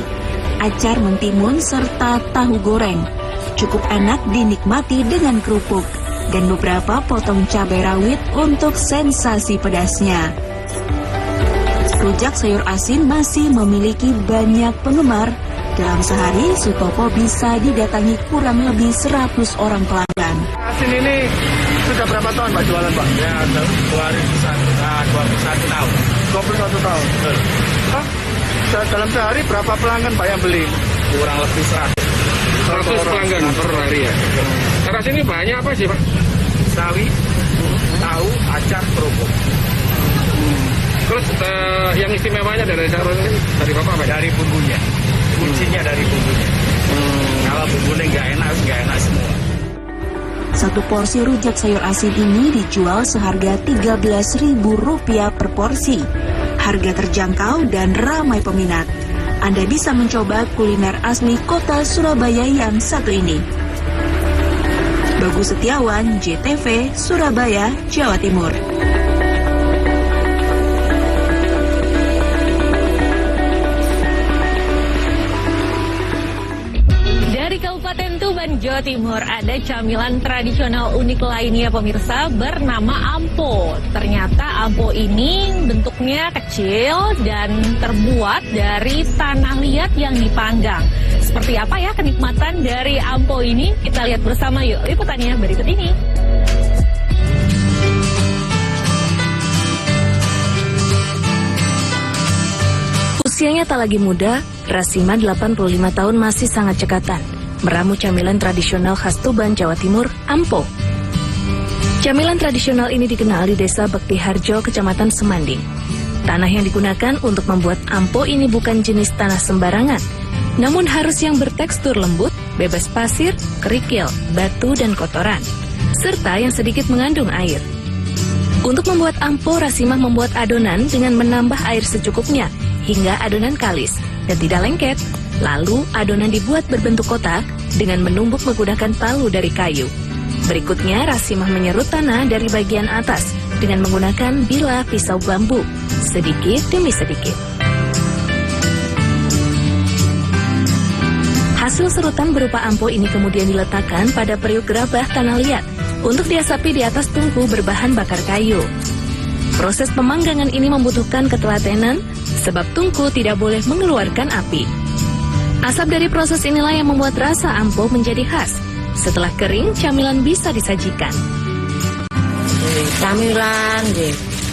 acar mentimun, serta tahu goreng. Cukup enak dinikmati dengan kerupuk, dan beberapa potong cabai rawit untuk sensasi pedasnya. Rujak sayur asin masih memiliki banyak penggemar. Dalam sehari, Sutopo bisa didatangi kurang lebih 100 orang pelanggan. Asin ini sudah berapa tahun Pak jualan Pak? Ya, 21 tahun. 21 tahun. Hah? Dalam sehari berapa pelanggan Pak yang beli? Kurang lebih 100 pelanggan per hari ya. Karena sini banyak apa sih Pak? Sawi, tahu, acar, kerupuk. Terus yang istimewanya dari sayur ini dari Bapak Pak? Dari bumbunya. Kuncinya dari bumbunya. Kalau bumbunya nggak enak semua. Satu porsi rujak sayur asin ini dijual seharga Rp13.000 per porsi. Harga terjangkau dan ramai peminat. Anda bisa mencoba kuliner asli kota Surabaya yang satu ini. Bagus Setiawan, JTV, Surabaya, Jawa Timur. Dari Kabupaten Tuban, Jawa Timur, ada camilan tradisional unik lainnya pemirsa bernama ampo. Ternyata ampo ini bentuknya kecil dan terbuat dari tanah liat yang dipanggang. Seperti apa ya kenikmatan dari ampo ini? Kita lihat bersama yuk, liputannya berikut ini. Usianya tak lagi muda, Rasima 85 tahun masih sangat cekatan meramu camilan tradisional khas Tuban, Jawa Timur, ampo. Camilan tradisional ini dikenal di Desa Bekti Harjo, Kecamatan Semanding. Tanah yang digunakan untuk membuat ampo ini bukan jenis tanah sembarangan, namun harus yang bertekstur lembut, bebas pasir, kerikil, batu, dan kotoran, serta yang sedikit mengandung air. Untuk membuat ampo, Rasimah membuat adonan dengan menambah air secukupnya hingga adonan kalis dan tidak lengket. Lalu adonan dibuat berbentuk kotak dengan menumbuk menggunakan palu dari kayu. Berikutnya Rasimah menyerut tanah dari bagian atas dengan menggunakan bilah pisau bambu, sedikit demi sedikit. Hasil serutan berupa ampo ini kemudian diletakkan pada periuk gerabah tanah liat untuk diasapi di atas tungku berbahan bakar kayu. Proses pemanggangan ini membutuhkan ketelatenan sebab tungku tidak boleh mengeluarkan api. Asap dari proses inilah yang membuat rasa ampo menjadi khas. Setelah kering, camilan bisa disajikan. Camilan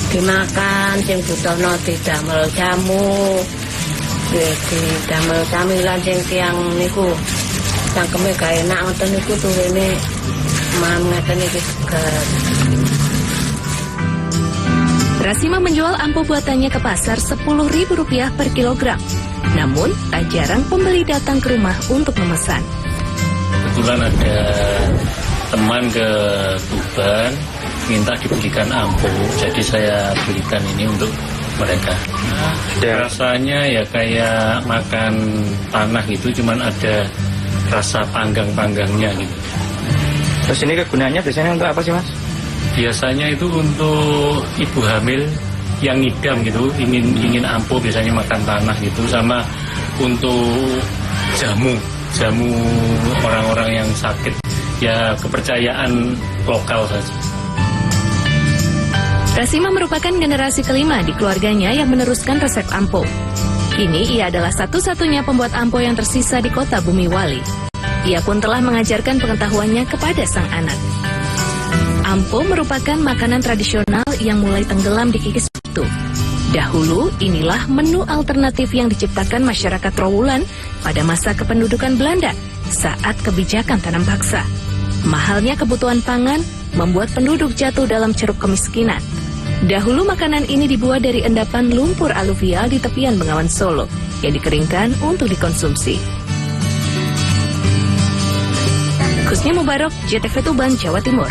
dimakan, sing butuhno didamel jamu, didamel camilan sing tiyang niku cangkeme gak enak ngoten niku turune mam ngeten iki seger. Rasimah menjual ampo buatannya ke pasar Rp10.000 per kilogram. Namun, tak jarang pembeli datang ke rumah untuk memesan. Kebetulan ada teman ke Tuban, minta dibelikan ampo, jadi saya belikan ini untuk mereka. Rasanya ya kayak makan tanah gitu, cuman ada rasa panggang-panggangnya gitu. Terus ini kegunaannya biasanya untuk apa sih Mas? Biasanya itu untuk ibu hamil yang ngidam gitu, ingin ampo biasanya makan tanah gitu, sama untuk jamu orang-orang yang sakit, ya kepercayaan lokal saja. Rasimah merupakan generasi kelima di keluarganya yang meneruskan resep ampo. Kini ia adalah satu-satunya pembuat ampo yang tersisa di kota Bumiwali. Ia pun telah mengajarkan pengetahuannya kepada sang anak. Ampo merupakan makanan tradisional yang mulai tenggelam di kikis batu. Dahulu, inilah menu alternatif yang diciptakan masyarakat Trowulan pada masa kependudukan Belanda saat kebijakan tanam paksa. Mahalnya kebutuhan pangan membuat penduduk jatuh dalam ceruk kemiskinan. Dahulu makanan ini dibuat dari endapan lumpur aluvial di tepian Bengawan Solo yang dikeringkan untuk dikonsumsi. Kusnya Mubarok, JTV Tuban, Jawa Timur.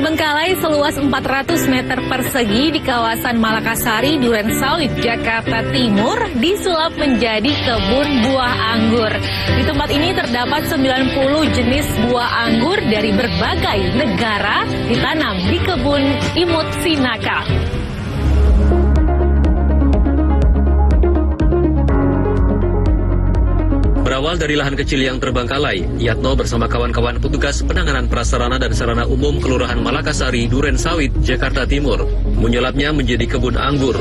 terbengkalai seluas 400 meter persegi di kawasan Malakasari, Durensawit, Jakarta Timur disulap menjadi kebun buah anggur. Di tempat ini terdapat 90 jenis buah anggur dari berbagai negara ditanam di kebun Imut Sinakal. Berawal dari lahan kecil yang terbengkalai, Yatno bersama kawan-kawan petugas penanganan prasarana dan sarana umum Kelurahan Malakasari, Durensawit, Jakarta Timur, menyulapnya menjadi kebun anggur.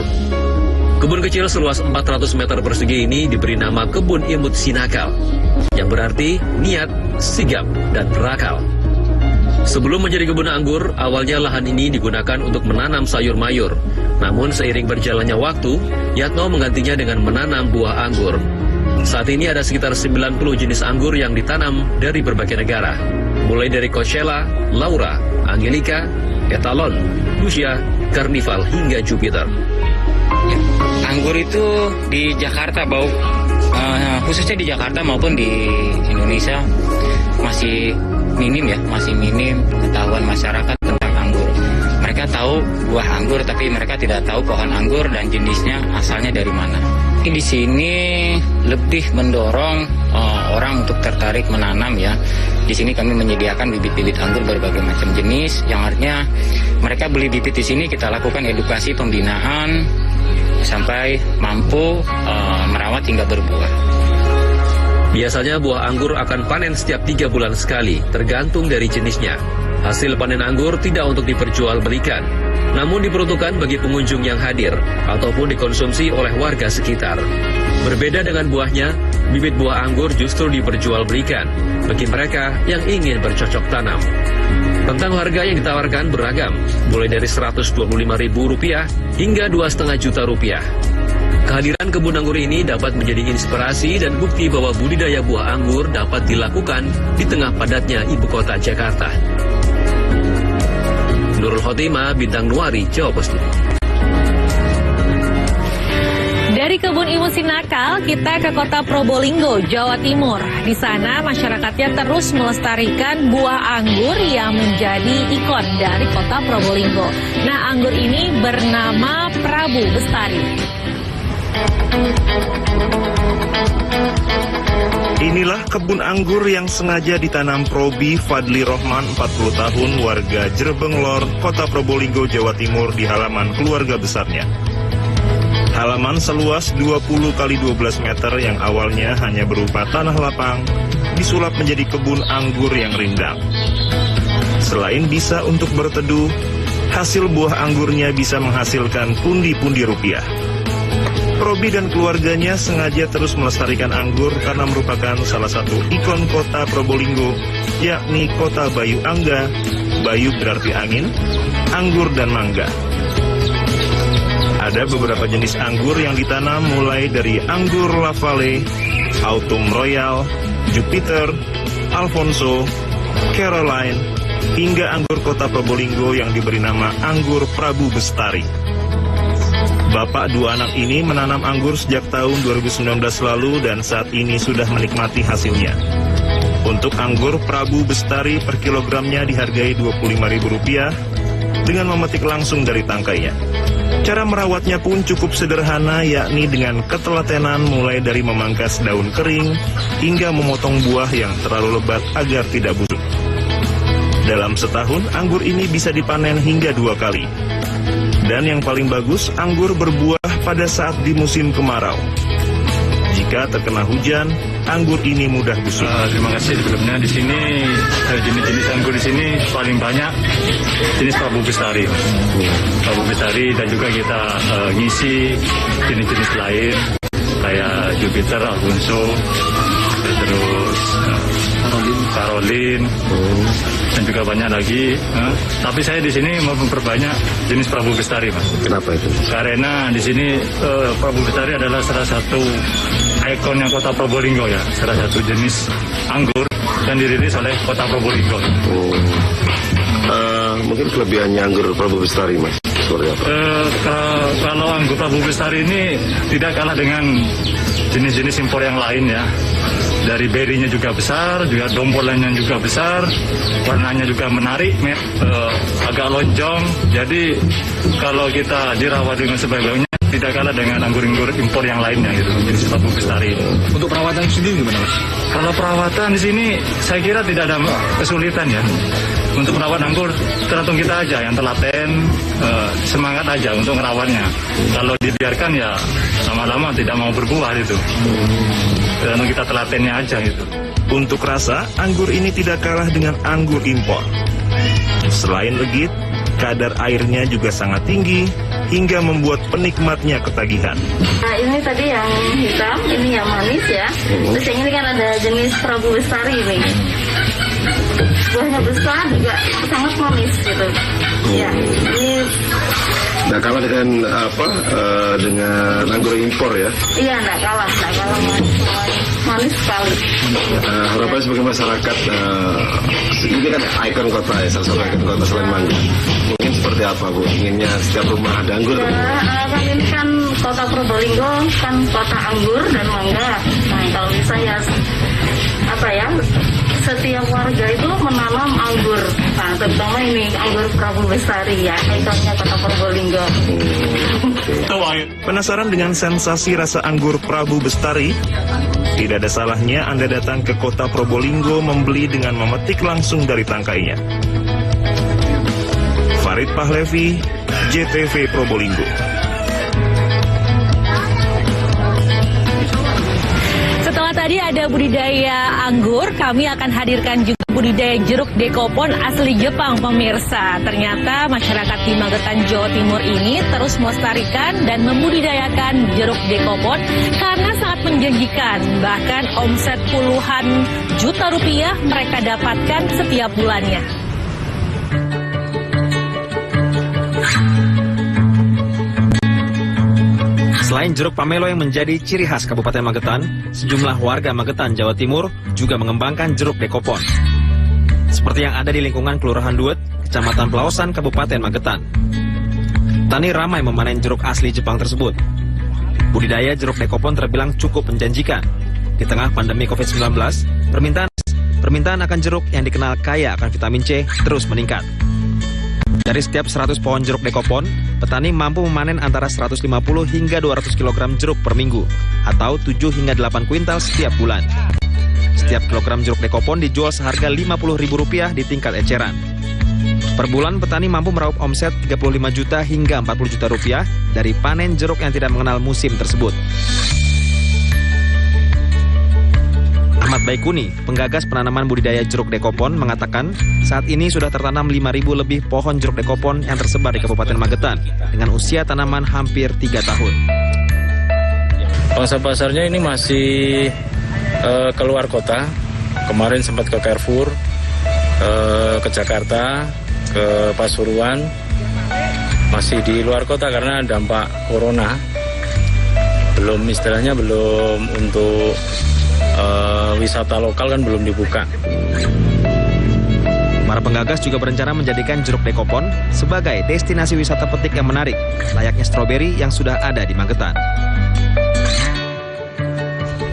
Kebun kecil seluas 400 meter persegi ini diberi nama Kebun Imut Sinakal, yang berarti niat, sigap, dan berakal. Sebelum menjadi kebun anggur, awalnya lahan ini digunakan untuk menanam sayur mayur. Namun seiring berjalannya waktu, Yatno menggantinya dengan menanam buah anggur. Saat ini ada sekitar 90 jenis anggur yang ditanam dari berbagai negara, mulai dari Coachella, Laura, Angelica, Etalon, Lucia, Carnival, hingga Jupiter. Anggur itu di Jakarta, khususnya di Jakarta maupun di Indonesia masih minim pengetahuan masyarakat tentang anggur. Mereka tahu buah anggur, tapi mereka tidak tahu pohon anggur dan jenisnya asalnya dari mana. Di sini lebih mendorong orang untuk tertarik menanam ya. Di sini kami menyediakan bibit-bibit anggur berbagai macam jenis, yang artinya mereka beli bibit di sini, kita lakukan edukasi pembinaan sampai mampu merawat hingga berbuah. Biasanya buah anggur akan panen setiap 3 bulan sekali, tergantung dari jenisnya. Hasil panen anggur tidak untuk diperjualbelikan, namun diperuntukkan bagi pengunjung yang hadir ataupun dikonsumsi oleh warga sekitar. Berbeda dengan buahnya, bibit buah anggur justru diperjualbelikan bagi mereka yang ingin bercocok tanam. Tentang harga yang ditawarkan beragam, mulai dari Rp125.000 hingga Rp2,5 juta. Kehadiran kebun anggur ini dapat menjadi inspirasi dan bukti bahwa budidaya buah anggur dapat dilakukan di tengah padatnya ibu kota Jakarta. Nurul Khotimah, Bintang Nuari, Jawa Post. Dari Kebun Imut Sinakal, kita ke kota Probolinggo, Jawa Timur. Di sana masyarakatnya terus melestarikan buah anggur yang menjadi ikon dari kota Probolinggo. Nah, anggur ini bernama Prabu Bestari. Inilah kebun anggur yang sengaja ditanam Probi Fadli Rohman, 40 tahun, warga Jerebeng Lor, Kota Probolinggo, Jawa Timur, di halaman keluarga besarnya. Halaman seluas 20 x 12 meter yang awalnya hanya berupa tanah lapang, disulap menjadi kebun anggur yang rindang. Selain bisa untuk berteduh, hasil buah anggurnya bisa menghasilkan pundi-pundi rupiah. Probi dan keluarganya sengaja terus melestarikan anggur karena merupakan salah satu ikon kota Probolinggo, yakni kota Bayu Angga. Bayu berarti angin, anggur dan mangga. Ada beberapa jenis anggur yang ditanam mulai dari anggur Lavale, Autumn Royal, Jupiter, Alfonso, Caroline, hingga anggur kota Probolinggo yang diberi nama anggur Prabu Bestari. Bapak dua anak ini menanam anggur sejak tahun 2019 lalu dan saat ini sudah menikmati hasilnya. Untuk anggur Prabu Bestari per kilogramnya dihargai Rp25.000 dengan memetik langsung dari tangkainya. Cara merawatnya pun cukup sederhana, yakni dengan ketelatenan mulai dari memangkas daun kering hingga memotong buah yang terlalu lebat agar tidak busuk. Dalam setahun, anggur ini bisa dipanen hingga 2 kali. Dan yang paling bagus, anggur berbuah pada saat di musim kemarau. Jika terkena hujan, anggur ini mudah busuk. Terima kasih sebelumnya. Di sini jenis-jenis anggur di sini paling banyak jenis Prabu Bestari. Prabu Bestari, dan juga kita ngisi jenis-jenis lain kayak Jupiter, Alfonso, terus Caroline, dan juga banyak lagi. Tapi saya di sini mau memperbanyak jenis Prabu Bestari, Mas. Kenapa itu? Karena di sini Prabu Bestari adalah salah satu ikonnya kota Probolinggo ya, salah satu jenis anggur yang dirilis oleh kota Probolinggo. Mungkin kelebihannya anggur Prabu Bestari, Mas, seperti apa? Kalau anggur Prabu Bestari ini tidak kalah dengan jenis-jenis impor yang lain ya. Dari berinya juga besar, juga dombolannya juga besar, warnanya juga menarik, agak lonjong. Jadi kalau kita dirawat dengan sebaik-baiknya, tidak kalah dengan anggur-anggur impor yang lainnya gitu. Jadi Prabu Bestari. Untuk perawatan sendiri gimana, Mas? Kalau perawatan di sini saya kira tidak ada kesulitan ya. Untuk merawat anggur tergantung kita aja yang telaten, semangat aja untuk merawatnya. Kalau dibiarkan ya lama-lama tidak mau berbuah itu. Tergantung kita telatennya aja gitu. Untuk rasa, anggur ini tidak kalah dengan anggur impor. Selain legit, kadar airnya juga sangat tinggi hingga membuat penikmatnya ketagihan. Nah, ini tadi yang hitam, ini yang manis ya. Terus yang ini kan ada jenis Prabu Bestari ini. Buahnya besar juga sangat manis gitu. Ya, ini. Nah, kalah dengan dengan anggur impor ya? Iya, nggak kalah manis sekali. Harapannya sebagai masyarakat, ini kan ikon kota ya, salah satu ikon kota selain Mangga. Mungkin seperti apa Bu? Inginnya setiap rumah ada anggur? Kan ini kan kota Probolinggo, kan kota anggur dan mangga. Nah, kalau bisa ya setiap warga itu menanam anggur. Nah, terutama ini anggur Prabu Bestari ya, ikonnya kota Probolinggo. Penasaran dengan sensasi rasa anggur Prabu Bestari? Tidak ada salahnya Anda datang ke kota Probolinggo membeli dengan memetik langsung dari tangkainya. Farid Pahlevi, JTV Probolinggo. Setelah tadi ada budidaya anggur, kami akan hadirkan juga budidaya jeruk dekopon asli Jepang, pemirsa. Ternyata masyarakat di Magetan, Jawa Timur ini terus melestarikan dan membudidayakan jeruk dekopon karena sangat menjanjikan. Bahkan omset puluhan juta rupiah mereka dapatkan setiap bulannya. Selain jeruk pamelo yang menjadi ciri khas Kabupaten Magetan, sejumlah warga Magetan, Jawa Timur juga mengembangkan jeruk dekopon. Seperti yang ada di lingkungan Kelurahan Duet, Kecamatan Pelausan, Kabupaten Magetan. Tani ramai memanen jeruk asli Jepang tersebut. Budidaya jeruk dekopon terbilang cukup menjanjikan. Di tengah pandemi COVID-19, permintaan akan jeruk yang dikenal kaya akan vitamin C terus meningkat. Dari setiap 100 pohon jeruk dekopon, petani mampu memanen antara 150 hingga 200 kg jeruk per minggu, atau 7 hingga 8 kuintal setiap bulan. Setiap kilogram jeruk dekopon dijual seharga Rp50.000 di tingkat eceran. Per bulan, petani mampu meraup omset 35 juta hingga 40 juta rupiah dari panen jeruk yang tidak mengenal musim tersebut. Ahmad Baikuni, penggagas penanaman budidaya jeruk dekopon, mengatakan saat ini sudah tertanam 5.000 lebih pohon jeruk dekopon yang tersebar di Kabupaten Magetan dengan usia tanaman hampir 3 tahun. Pasar-pasarnya ini masih keluar kota. Kemarin sempat ke Carrefour, ke Jakarta, ke Pasuruan. Masih di luar kota karena dampak corona. Belum untuk wisata lokal kan belum dibuka. Para penggagas juga berencana menjadikan jeruk dekopon sebagai destinasi wisata petik yang menarik, layaknya stroberi yang sudah ada di Magetan.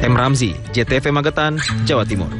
M. Ramzi, JTV Magetan, Jawa Timur.